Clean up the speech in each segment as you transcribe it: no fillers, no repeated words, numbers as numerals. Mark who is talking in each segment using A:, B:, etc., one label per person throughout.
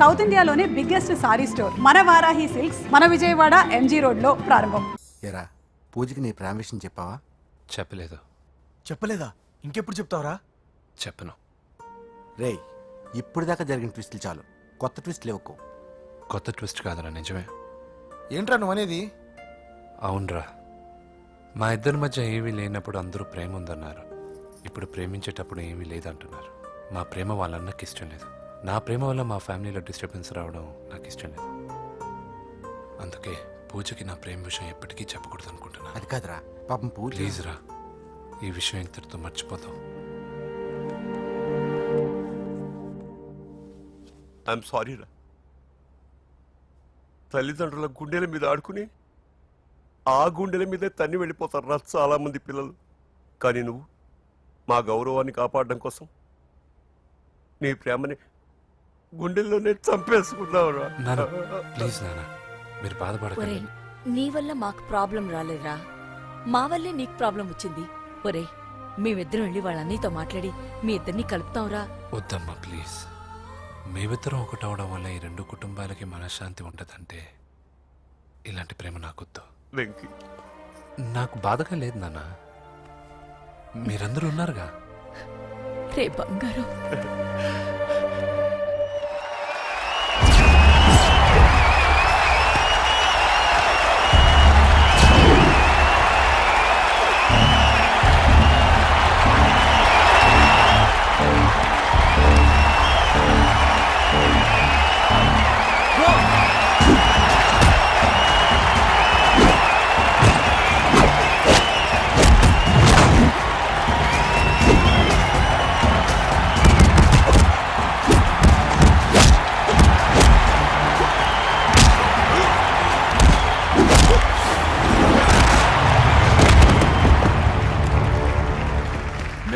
A: South ఇండియాలోనే biggest sorry store మన Varahi silks మన విజయవాడ ఎంజీ రోడ్ లో ప్రారంభం.
B: ఎరా పూజకి నీ ప్రేమ విషయం చెప్పావా?
C: చెప్పలేదా? ఇంకెప్పుడు చెప్తావరా?
D: చెప్పను.
B: రేయ్, ఇప్పుడు దాకా జరిగిన ట్విస్టులు చాలు, కొత్త ట్విస్ట్ లేవుకో.
D: కొత్త ట్విస్ట్ కాదురా, నిజమే.
C: ఏంట్రా నువ్వు అనేది?
D: అవునరా, మా ఇద్దరి మధ్య ఏమీ లేనప్పుడు అందరూ ప్రేమ ఉందన్నారు. ఇప్పుడు ప్రేమించేటప్పుడు ఏమీ లేదంటున్నారు. మా ప్రేమ వాళ్ళన్నకి ఇష్టం లేదు. నా ప్రేమ వల్ల మా ఫ్యామిలీలో డిస్టర్బెన్స్ రావడం నాకు ఇష్టం లేదు. అందుకే పూజకి నా ప్రేమ విషయం ఎప్పటికీ చెప్పకూడదు అనుకుంటున్నా.
B: అది కాదురా, పాపం పూజ.
D: ప్లీజ్ రా, ఈ విషయం ఇంతటితో మర్చిపోతాం.
E: ఐఎమ్ సారీ రా. తల్లిదండ్రుల గుండెల మీద ఆడుకుని ఆ గుండెల మీదే తన్ని వెళ్ళిపోతారు రా చాలా మంది పిల్లలు. కానీ నువ్వు మా గౌరవాన్ని కాపాడడం కోసం నీ ప్రేమని గుండెల్లోనే చంపేసుకున్నావురా.
D: ప్లీజ్ నాన్న, మీరు బాధపడకండి.
F: నీ వల్ల మాకు ప్రాబ్లం రాలేదురా, మా వల్లే నీకు ప్రాబ్లం వచ్చింది. ఒరే, మేమిద్దరం వెళ్ళి వాళ్ళ అన్నయ్యతో మాట్లాడి మీ ఇద్దరిని కలుపుతాంరా.
D: వద్దమ్మా ప్లీజ్. మేమిద్దరం ఒకటవడం వల్ల ఈ రెండు కుటుంబాలకి మనశ్శాంతి ఉంటదంటే ఇలాంటి ప్రేమ నాకొద్దు.
E: వెంకీ,
D: నాకు బాధగా లేదు నాన్న, మీరందరూ ఉన్నారుగా.
F: రే బంగారం,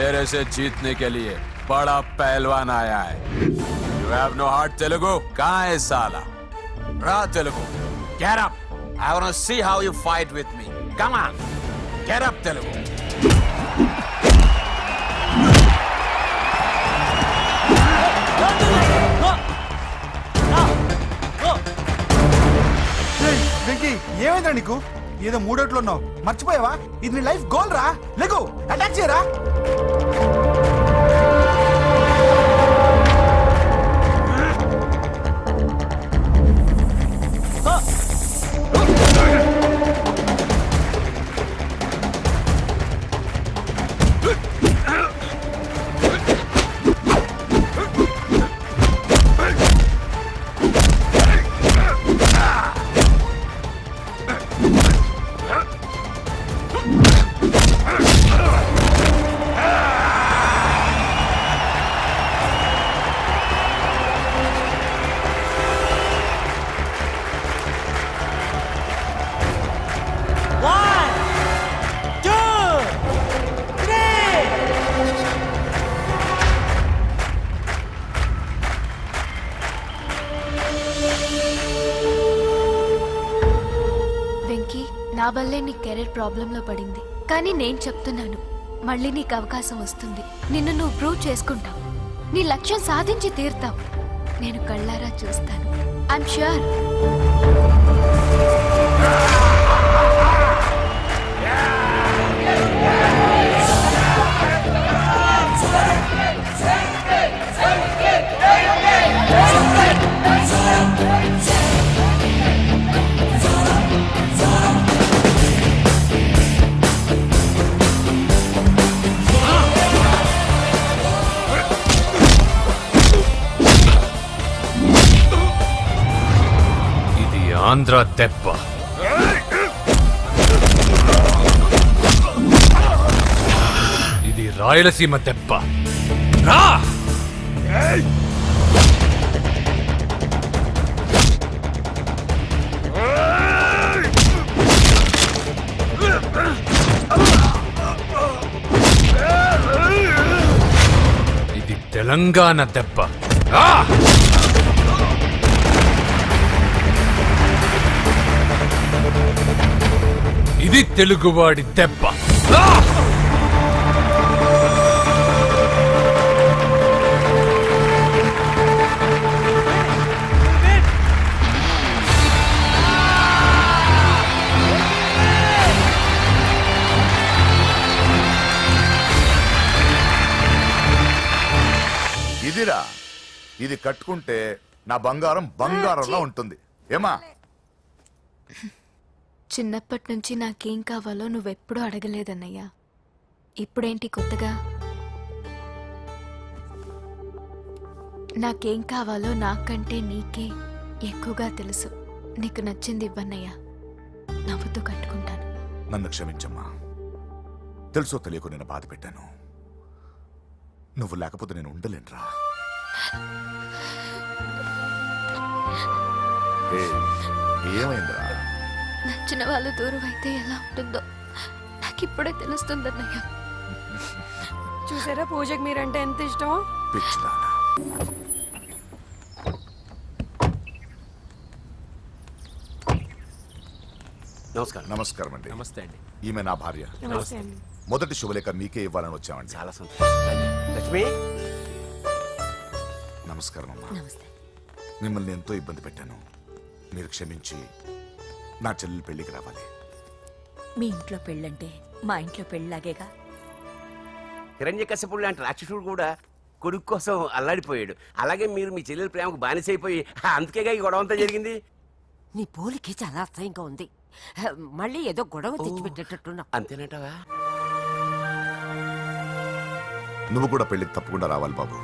G: मेरे से जीतने के लिए बड़ा पहलवान आया है. You have no heart, Telugu? कहाँ है साला? Ra Telugu, get up. I want to see how you fight with me. Come on, get up, Telugu.
C: Venky, ఏమైందిరా నీకు? ఏదో మూడోట్లో ఉన్నావు, మర్చిపోయావా? ఇది నీ లైఫ్ గోల్ రా. లెగో, అటాక్ చేయరా.
H: నా వల్లే నీ కెరీర్ ప్రాబ్లంలో పడింది, కానీ నేను చెప్తున్నాను, మళ్ళీ నీకు అవకాశం వస్తుంది. నిన్ను నువ్వు ప్రూవ్ చేసుకుంటావు, నీ లక్ష్యం సాధించి తీరుతావు. నేను కళ్ళారా చూస్తాను. I'm sure.
D: ఆంధ్ర దెబ్బ, ఇది రాయలసీమ దెబ్బ. రా! ఇది తెలంగాణ దెబ్బ. రా! ఇది తెలుగువాడి దెబ్బ.
I: ఇది కట్టుకుంటే నా బంగారం బంగారంలో ఉంటుంది. ఏమా?
H: చిన్నప్పటి నుంచి నాకేం కావాలో నువ్వెప్పుడూ అడగలేదన్నయ్యా. ఇప్పుడేంటి కొత్తగా? నాకేం కావాలో నాకంటే నీకే ఎక్కువగా తెలుసు. నీకు నచ్చింది ఇవ్వన్నయ్యా, నవ్వుతూ కట్టుకుంటాను.
I: నన్ను క్షమించమ్మా. తెలుసో తెలియకు నేను బాధ పెట్టాను. నువ్వు లేకపోతే నేను ఉండలేనురా. ఏమైందిరా?
H: నచ్చిన వాళ్ళు దూరం అయితే ఎలా ఉంటుందో నాకిప్పుడే తెలుస్తుందన్నయ్యా.
J: చూసారా పూజకి మీరంటే ఎంత ఇష్టమో.
I: పిచ్చిదానా.
E: నమస్కారం.
I: నమస్కారం అండి.
B: నమస్తే అండి.
I: ఈమె నా భార్య.
J: నమస్తే అండి.
I: మొదటి శుభలేఖ మీకే ఇవ్వాలని వచ్చామండి.
E: చాలా సంతోషం. లక్ష్మి,
I: నమస్కారం అమ్మా.
F: నమస్తే.
I: మిమ్మల్ని ఎంతో ఇబ్బంది పెట్టాను. మీరు క్షమించి నా చెల్లెలు పెళ్లికి రావాలి.
F: మీ ఇంట్లో పెళ్ళంటే మా ఇంట్లో పెళ్ళలాగేగా.
E: హిరణ్యకశిపుడు లాంటి రాక్షసుడు కూడా కొడుకు కోసం అల్లాడిపోయాడు. అలాగే మీరు మీ చెల్లెల ప్రేమకు బానిసైపోయి అందుకేగా ఈ గొడవ అంతా జరిగింది.
K: నీ పోలికి చాలా అసహ్యంగా ఉంది. మళ్ళీ ఏదో గొడవ తెచ్చిపెట్టేటట్టున్నా.
E: అంతేనంటావా?
I: నువ్వు కూడా పెళ్లికి తప్పకుండా రావాలి బాబు.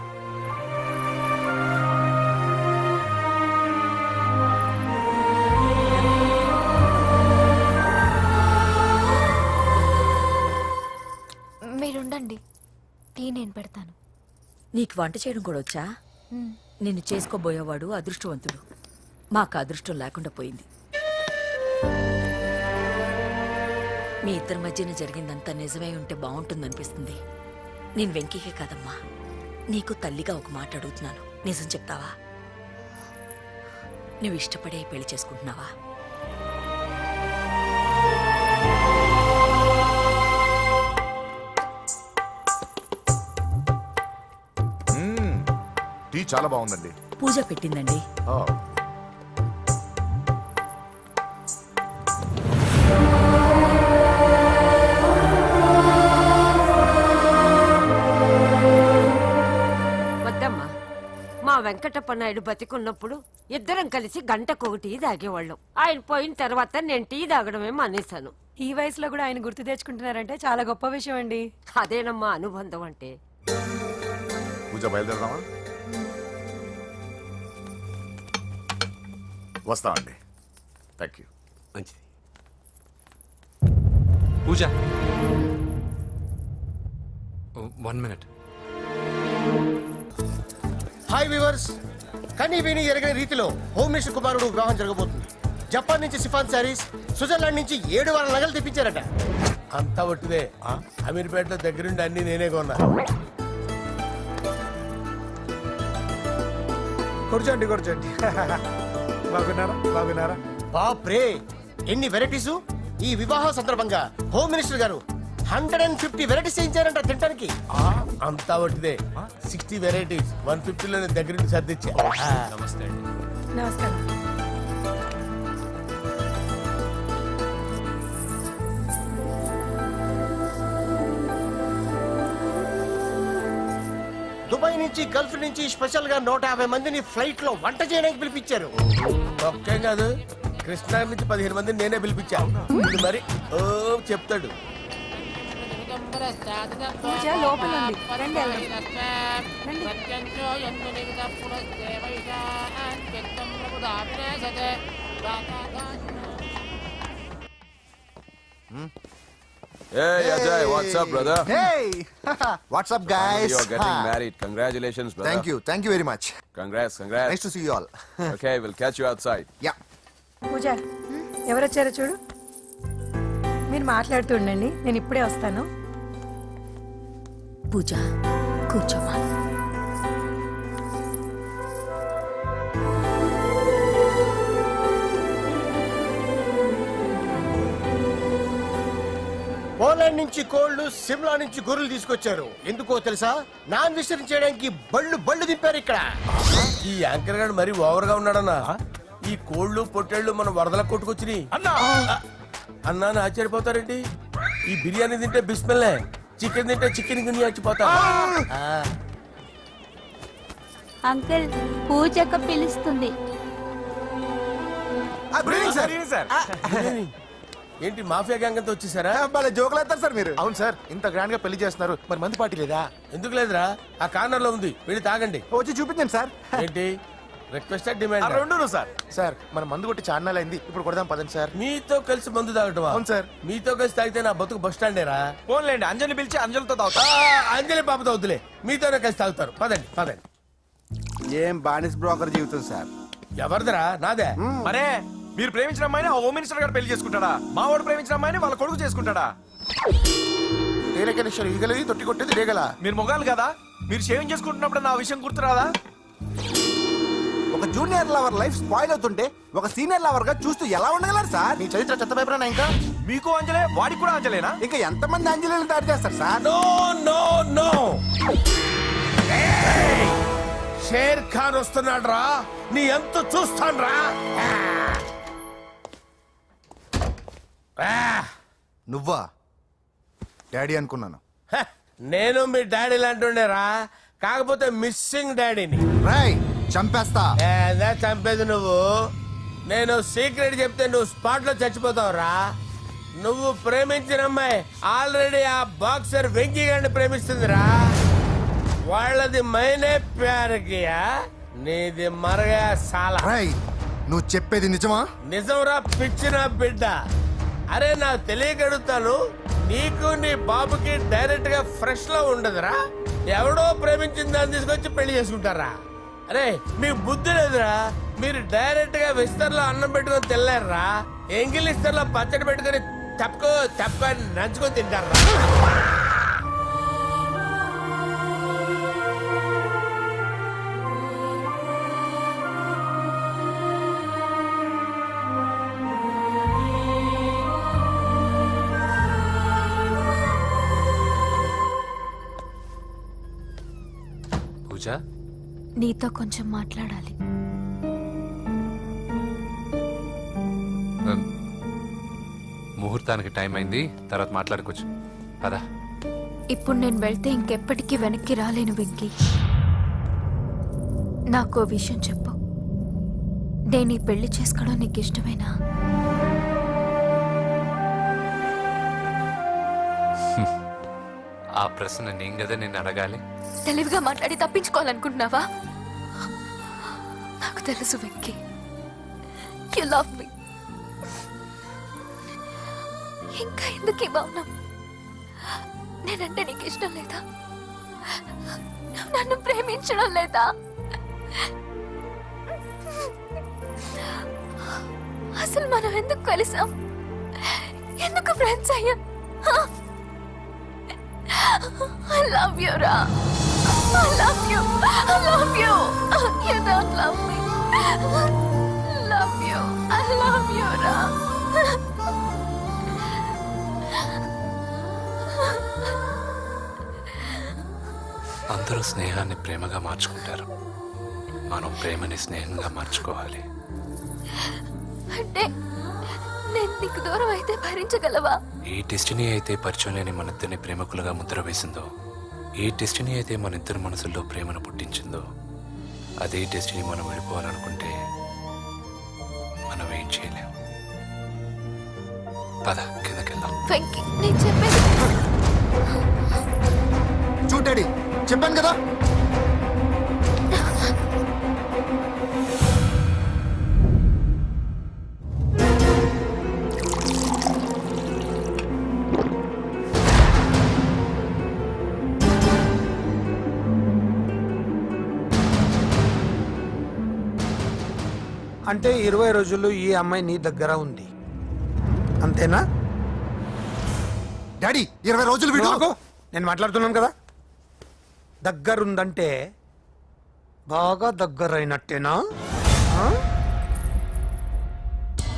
H: మీరుండండి, టీ నేను పెడతాను.
F: నీకు వంట చేయడం కూడా వచ్చా? నిన్ను చేసుకోబోయేవాడు అదృష్టవంతుడు. మాకు అదృష్టం లేకుండా పోయింది. మీ ఇద్దరి మధ్యన జరిగిందంతా నిజమై ఉంటే బాగుంటుందనిపిస్తుంది. నేను వెంకీకే కాదమ్మా, నీకు తల్లిగా ఒక మాట అడుగుతున్నాను. నిజం చెప్తావా? నువ్వు ఇష్టపడే పెళ్లి చేసుకుంటున్నావా?
I: టీ చాలా బాగుందండి.
F: పూజ పెట్టిందండి.
K: వద్దమ్మా, మా వెంకటప్ప నాయుడు బతికున్నప్పుడు ఇద్దరం కలిసి గంటకొక టీ తాగేవాళ్ళం. ఆయన పోయిన తర్వాత నేను టీ తాగడమే మానేశాను.
J: ఈ వయసులో కూడా ఆయన గుర్తు తెచ్చుకుంటున్నారంటే చాలా గొప్ప విషయం అండి.
K: అదేనమ్మా అనుబంధం అంటే.
I: పూజ బయలుదేరదామా? వస్తామండి. Thank you.
E: మంచిది.
D: పూజ 1 minute.
L: హాయ్ వ్యూవర్స్, కనీ విని ఎరగని రీతిలో హోమ్ మినిస్టర్ కుమారుడు వివాహం జరగబోతుంది. జపాన్ నుంచి సిఫాన్ శారీస్, స్విట్జర్లాండ్ నుంచి 7 వారాల నగలు తెప్పించారట.
M: అంతా ఒట్టిదే. అమీర్పేటలో దగ్గరుండి అన్ని నేనే కొన్నా.
C: కూర్చోండి కూర్చోండి. బాగున్నారా?
L: బాప్రే, ఎన్ని వెరైటీసు! ఈ వివాహం సందర్భంగా హోమ్ మినిస్టర్ గారు 150 వెరైటీస్ చేయించారంట తినడానికి.
M: అంతా ఒట్టిదే. 60 వెరైటీస్ 150లో దగ్గరుండి సర్దిచ్చా.
D: నమస్తే అండి.
J: నమస్కారం.
L: దుబాయ్ నుంచి గల్ఫ్ నుంచి స్పెషల్ గా 150 మందిని ఫ్లైట్ లో వంట చేయడానికి పిలిపించారు.
M: ఒక్కేం కాదు, కృష్ణా నుంచి 15 మందిని నేనే పిలిపించా. ఇది మరి ఓ చెప్తాడు.
J: పూజ లోపల ఉంది, రండి వెళ్దాం. రండి.
G: Hey Ajay, what's up, brother?
C: Hey, what's up, guys?
G: You're getting married. Congratulations, brother.
C: Thank you very much.
G: Congrats.
C: Nice to see you all.
G: Okay, we'll catch you outside.
C: Yeah.
J: పూజ, ఎవరొచ్చారో చూడు. మీరు మాట్లాడుతూ ఉండండి, నేను ఇప్పుడే వస్తాను.
F: పూజ కూర్చోమా.
L: పోలాండ్ నుంచి కోళ్లు, సిమ్లా నుంచి గొర్రెలు తీసుకొచ్చారు. ఎందుకో తెలుసా? నాన్ వెజిటేరియన్ చేయడానికి బళ్ళు దింపారు ఇక్కడ.
M: ఈ యాంకర్ గారు మరి ఓవర్ గా ఉన్నాడన్నా. ఈ కోళ్లు పొట్టేళ్లు మన వరదల కొట్టుకొచ్చినాయి అన్నా అని ఆశ్చర్యపోతారేంటి? ఈ బిర్యానీ తింటే బిస్మిల్లే, చికెన్ తింటే చికెన్ గుని చచ్చిపోతా.
H: అంకుల్ పూజక్క పిలుస్తుంది.
M: ఏంటి మాఫియా గ్యాంగ్ అంతా వచ్చేసారా?
C: జోకులు వేస్తారు సార్ మీరు. అవును సార్, ఇంత గ్రాండ్ గా పెళ్లి చేస్తున్నారు, మరి మందు పార్టీ లేదా?
M: ఎందుకు లేదురా, ఆ కార్నర్ లో ఉంది, వెళ్ళి తాగండి.
C: వచ్చి చూపించండి సార్.
M: ఏంటి రిక్వెస్ట్ డిమాండ్?
C: రెండు సార్. సార్ మన మందు కొట్టి చాన్నాలు అయింది, ఇప్పుడు కొడదాం పదండి సార్.
M: మీతో కలిసి మందు తాగటమా?
C: అవును సార్.
M: మీతో కలిసి తాగితే నా బతుకు బస్ స్టాండేరా?
C: ఫోన్లేండి, అంజలి పిలిచి అంజలితో తాగుతా.
M: అంజలి పాపతో వద్దులే, మీతోనే కలిసి తాగుతారు. పదండి పదండి.
B: ఏం బానిస్ బ్రోకర్ జీవితం సార్.
M: ఎవరిదిరా? నాదే.
C: మరే మీరు ప్రేమించిన అమ్మాయిని ఆ హోమ్ మినిస్టర్ గారు పెళ్లి చేసుకుంటాడా? మా వాడు ప్రేమించిన అమ్మాయిని వాళ్ళ కొడుకు చేసుకుంటాడా? ఈగలది తొట్టి కొట్టేది రేగల. మీరు మొగాలు కదా, మీరు షేవింగ్ చేసుకుంటున్నప్పుడు నా విషయం గుర్తురాదా?
B: ఒక జూనియర్ లవర్ లైఫ్ స్పాయిల్ అవుతుంటే ఒక సీనియర్ లవర్ గా చూస్తూ ఎలా ఉండగలరు సార్?
C: నీ చరిత్ర చెత్త పేపరేనా? ఇంకా మీకు అంజలే, వాడికి కూడా అంజలేనా?
B: ఇంకా ఎంతమంది అంజలిని దాడి చేస్తారు sir?
M: No no no, Sher Khan వస్తున్నాడు రా, నీ ఎంత చూస్తాను రా.
C: నువ్వా? డాడీ అనుకున్నాను.
M: నేను మీ డాడీ లాంటి రా, కాకపోతే మిస్సింగ్ డాడీని.
C: రై చంపేస్తా.
M: ఏదా చంపేది నువ్వు? నేను సీక్రెట్ చెప్తే నువ్వు స్పాట్ లో చచ్చిపోతావురా. నువ్వు ప్రేమించిన అమ్మాయి ఆల్రెడీ ఆ బాక్సర్ వెంకీ గారిని ప్రేమిస్తుందిరా. వాళ్ళది మైనే ప్యార్ కియా, నీది మరగా సాలా.
C: రై నువ్వు చెప్పేది నిజమా?
M: నిజంరా పిచ్చిన బిడ్డ. అరే నాకు తెలియగడుగుతాను, నీకు నీ బాబుకి డైరెక్ట్ గా ఫ్రెష్ లో ఉండదురా. ఎవడో ప్రేమించిన దాన్ని తీసుకొచ్చి పెళ్లి చేసుకుంటారా? అరే మీకు బుద్ధి లేదురా, మీరు డైరెక్ట్ గా విస్తర్లో అన్నం పెట్టుకొని తెల్లారా, ఎంగిల్ ఇస్తర్లో పచ్చడి పెట్టుకొని తప్పుకో నంచుకొని తింటారా.
D: పూజ,
H: నీతో కొంచెం మాట్లాడాలి.
D: ముహూర్తానికి టైం అయింది, తర్వాత మాట్లాడుకోవచ్చు. పదా.
H: ఇప్పుడు నేను వెళ్తే ఇంకెప్పటికీ వెనక్కి రాలేను వెంకీ. నాకు ఓ విషయం చెప్పు, నేను ఈ పెళ్లి చేసుకోవడం నీకు ఇష్టమేనా?
D: ఆ ప్రశ్న నేను కదా నిన్ను అడగాలి.
H: తెలివిగా మాట్లాడి తప్పించుకోవాలనుకుంటున్నావా? నాకు తెలుసు వెంకీ, యు లవ్ మీ. ఇంకా ఎందుకు ఈ మౌనం? నేనంటే నీకు ఇష్టం లేదా? నువ్వు నన్ను ప్రేమించడం లేదా? అసలు మనం ఎందుకు కలిసాం? ఎందుకు ఫ్రెండ్స్ అయ్యాం? I love you, Ra. I love you. I love you. You don't love me. Love you. I love you, Ra.
D: అందరూ స్నేహాన్ని ప్రేమగా మార్చుకుంటారు, మనం ప్రేమని స్నేహంగా మార్చుకోవాలి.
H: అంటే నేను నీకు దూరం అయితే భరించగలవా?
D: ఏ డెస్టినీ అయితే పరిచయం లేని మన ఇద్దరిని ప్రేమకులుగా ముద్ర వేసిందో, ఏ డెస్టినీ అయితే మన ఇద్దరి మనసుల్లో ప్రేమను పుట్టించిందో, అదే డెస్టినీ మనం వెళ్ళిపోవాలనుకుంటే మనం ఏం చేయలేం. పద కిందకెళ్దాం.
H: వెంకీ, నేను చెప్పేది
C: చూడాడి, చెప్పాను కదా.
L: అంటే 20 రోజులు ఈ అమ్మాయి నీ దగ్గర ఉంది, అంతేనా?
C: డాడీ 20 రోజులు వీడు.
L: ఆగు, నేను మాట్లాడుతున్నాను కదా. దగ్గరుందంటే బాగా దగ్గరైనట్టేనా?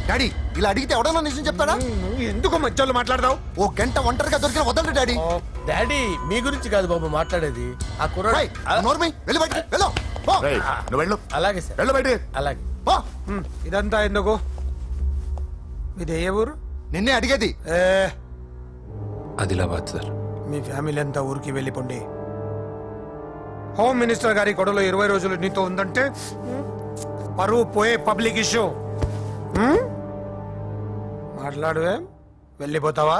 C: డాడీ ఇలా అడిగితే ఎవడన్నా నిజం చెప్తాడా?
L: నువ్వు ఎందుకు మధ్యలో మాట్లాడదావు?
C: ఓ గంట ఒంటరిగా దొరికిన వదలరు డాడీ.
M: డాడీ మీ గురించి కాదు బాబు మాట్లాడేది, ఆ కుర్రాడు.
C: నోర్మై వెళ్ళి బయటికి వెళ్ళు. పో.
I: నువ్వు వెళ్ళు,
M: అలాగే సార్,
I: వెళ్ళు బయటికి.
M: అలాగే.
C: పో.
L: ఇదంతా ఎందుకు? మీది ఏ ఊరు?
C: నిన్నే అడిగేది.
L: ఏ,
D: ఆదిలాబాద్ సార్.
L: మీ ఫ్యామిలీ అంతా ఊరికి వెళ్ళిపోండి. హోమ్ మినిస్టర్ గారి గొడవలో 20 రోజులు నీతో ఉందంటే పరువు పోయే పబ్లిక్ ఇష్యూ. మాట్లాడువే, వెళ్ళిపోతావా?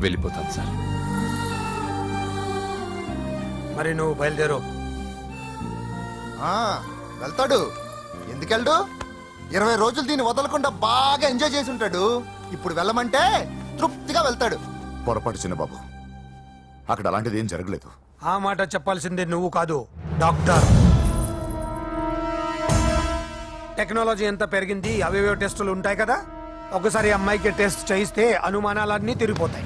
D: వెళ్ళిపోతాను సార్.
L: మరి నువ్వు బయలుదేరు.
B: వెళ్తాడు. ఎందుకెళ్ళడు? 20 రోజులు దీన్ని వదలకుండా బాగా ఎంజాయ్ చేసి ఉంటాడు. ఇప్పుడు వెళ్ళమంటే తృప్తిగా వెళ్తాడు.
I: పొరపాటు చిన్నబాబు, అక్కడ అలాంటిది ఏం జరగలేదు.
L: ఆ మాట చెప్పాల్సిందే నువ్వు కాదు, డాక్టర్. టెక్నాలజీ ఎంత పెరిగింది, అవేవో టెస్టులు ఉంటాయి కదా. ఒకసారి అమ్మాయికి టెస్ట్ చేయిస్తే అనుమానాలన్నీ తిరిగిపోతాయి.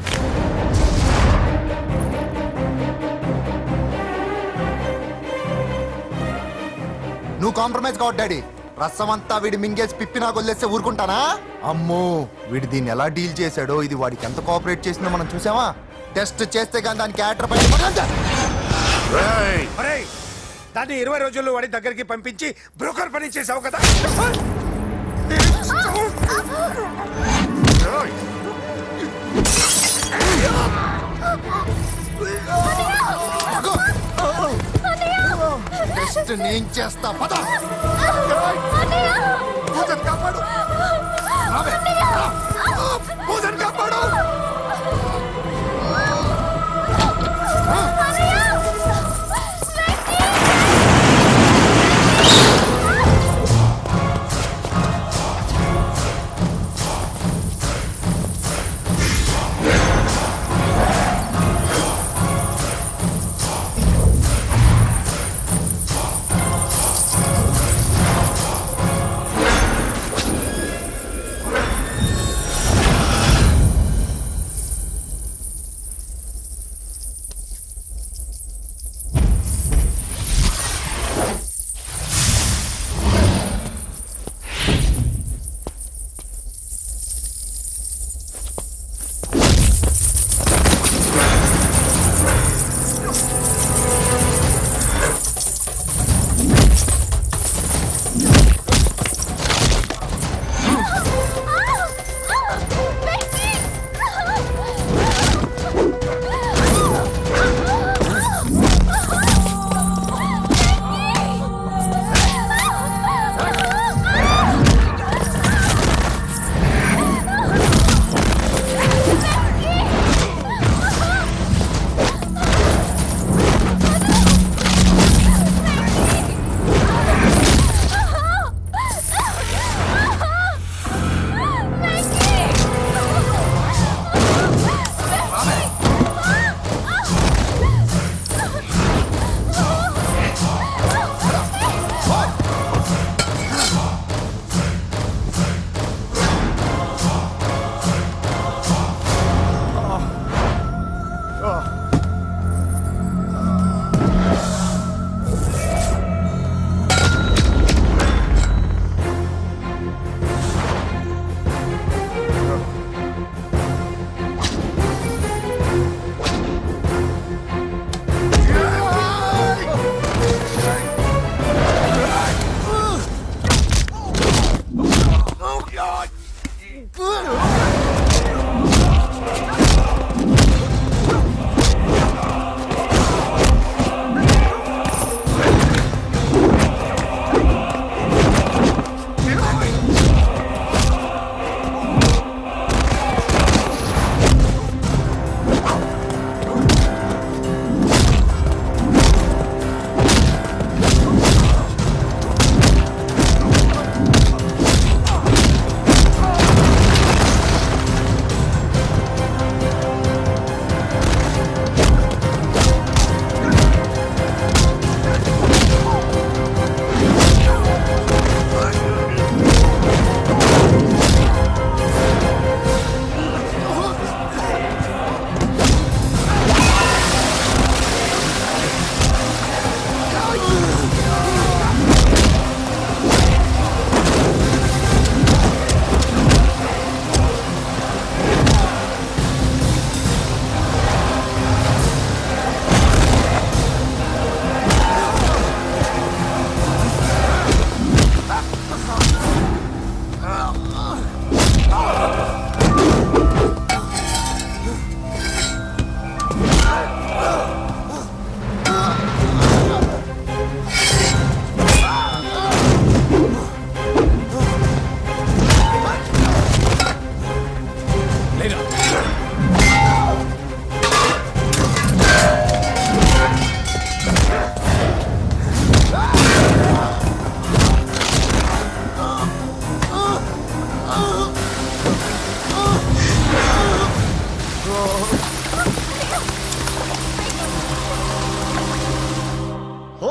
B: నువ్వు కాంప్రమైజ్ కావద్దు డాడీ. రసం అంతా వీడి మింగేసి పిప్పి నాకు వదిలేస్తే ఊరుకుంటానా? అమ్మో, వీడు దీన్ని ఎలా డీల్ చేశాడో, ఇది వాడికి ఎంత కోఆపరేట్ చేసిందో మనం చూసావా? టెస్ట్ చేస్తే కానీ దానికి యాటర్ పైన
L: ఒరేయ్, దాన్ని 20 రోజుల్లో వాడి దగ్గరికి పంపించి బ్రోకర్ పని చేసావు కదా.
B: టెస్ట్ నేను చేస్తా. పద. పూజను కాపాడు. పూజను కాపాడు.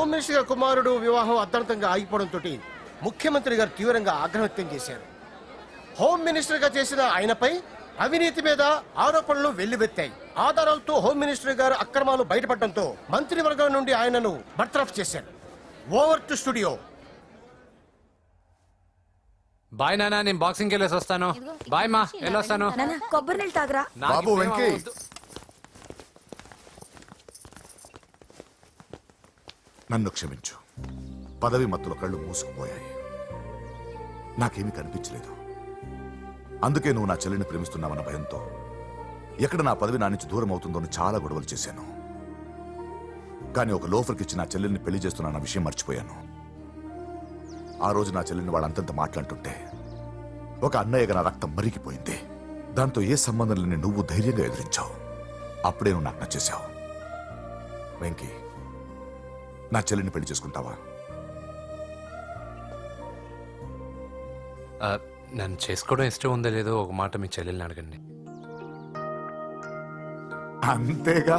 L: హోమ్ మినిస్టర్ గారి కుమారుడు వివాహం అర్థాంతంగా ఆగిపోవడంతో ముఖ్యమంత్రి గారు తీవ్రంగా ఆగ్రహం వ్యక్తం చేశారు. హోమ్ మినిస్టర్ గా చేసిన ఆయనపై అవినీతి మీద ఆరోపణలు వెల్లువెత్తాయి. ఆధారాలతో హోమ్ మినిస్టర్ గారు అక్రమాలు బయటపడడంతో మంత్రివర్గం నుండి ఆయనను బర్తరఫ్ చేశారు. Over to studio.
D: బాయ్ నానా, నేను బాక్సింగ్కి వెళ్ళేసి వస్తాను. బాయ్ మా, వెళ్ళొస్తాను.
F: కొబ్బరి నీళ్ళు తాగరా.
I: బాబు వెంకీ, నన్ను క్షమించు. పదవి మత్తులో కళ్ళు మూసుకుపోయాయి. నాకేమీ కనిపించలేదు. అందుకే నువ్వు నా చెల్లిని ప్రేమిస్తున్నావన్న భయంతో ఎక్కడ నా పదవి నా నుంచి దూరం అవుతుందో అని చాలా గొడవలు చేశాను. కానీ ఒక లోఫర్కి ఇచ్చి నా చెల్లెల్ని పెళ్లి చేస్తున్నా విషయం మర్చిపోయాను. ఆ రోజు నా చెల్లెల్ని వాళ్ళంతంత మాట్లాడుతుంటే ఒక అన్నయ్యగా నా రక్తం మరిగిపోయింది. దాంతో ఏ సంబంధం లేని నువ్వు ధైర్యంగా ఎదిరించావు. అప్పుడే నువ్వు నాకు నచ్చేశావు. వెంకీ, నా చెల్లిని పెళ్లి చేసుకుంటావా?
D: నన్ను చేసుకోవడం ఇష్టం ఉందో లేదో ఒక మాట మీ చెల్లెల్ని అడగండి.
I: అంతేగా,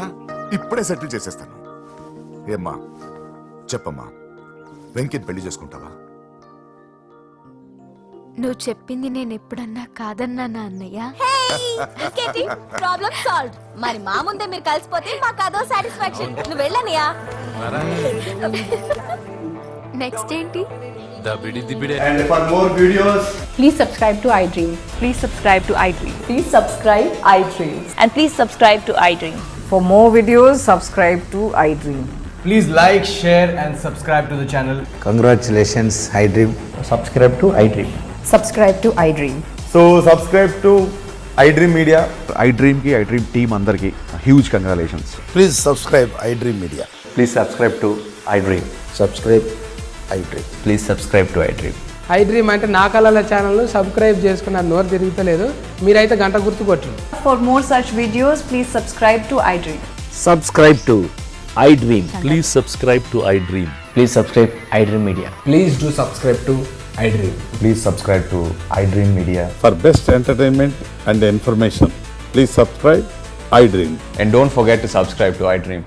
I: ఇప్పుడే సెటిల్ చేసేస్తాను. ఏమ్మా చెప్పమ్మా, వెంకీని పెళ్లి చేసుకుంటావా?
H: నువ్వు చెప్పింది నేను ఎప్పుడన్నా కాదన్నానా అన్నయ్య?
F: Problem solve. మరి మా ముందే మీరు కలిసిపోతే మాకు అదో సాటిస్ఫాక్షన్. నువ్వు వెళ్ళనియా.
H: నెక్స్ట్ ఏంటి?
D: దిబిడే.
C: And for more videos,
A: Please subscribe to iDream. Please subscribe to iDream.
F: Please subscribe iDream. And please subscribe to iDream.
J: For more videos, subscribe to iDream.
C: please like, share and subscribe to the channel.
L: Congratulations iDream.
C: Subscribe to iDream.
J: Subscribe to iDream.
C: So subscribe to iDream Media. iDream ki iDream team andarki huge congratulations.
L: Please subscribe iDream media.
C: Please subscribe to iDream.
L: Subscribe iDream.
C: Please subscribe to iDream.
J: iDream అంటే నా కళల channel subscribe చేసుకున్న నోరు తిరుగుతలేదు. మీరైతే గంట గుర్తు కొట్టండి. For more such videos, please subscribe to iDream.
M: Subscribe to iDream.
G: Please subscribe to iDream.
M: Please subscribe iDream Media. Please do subscribe to iDream.
I: Please subscribe to iDream Media.
E: For best entertainment and information, please subscribe iDream.
G: And don't forget to subscribe to iDream.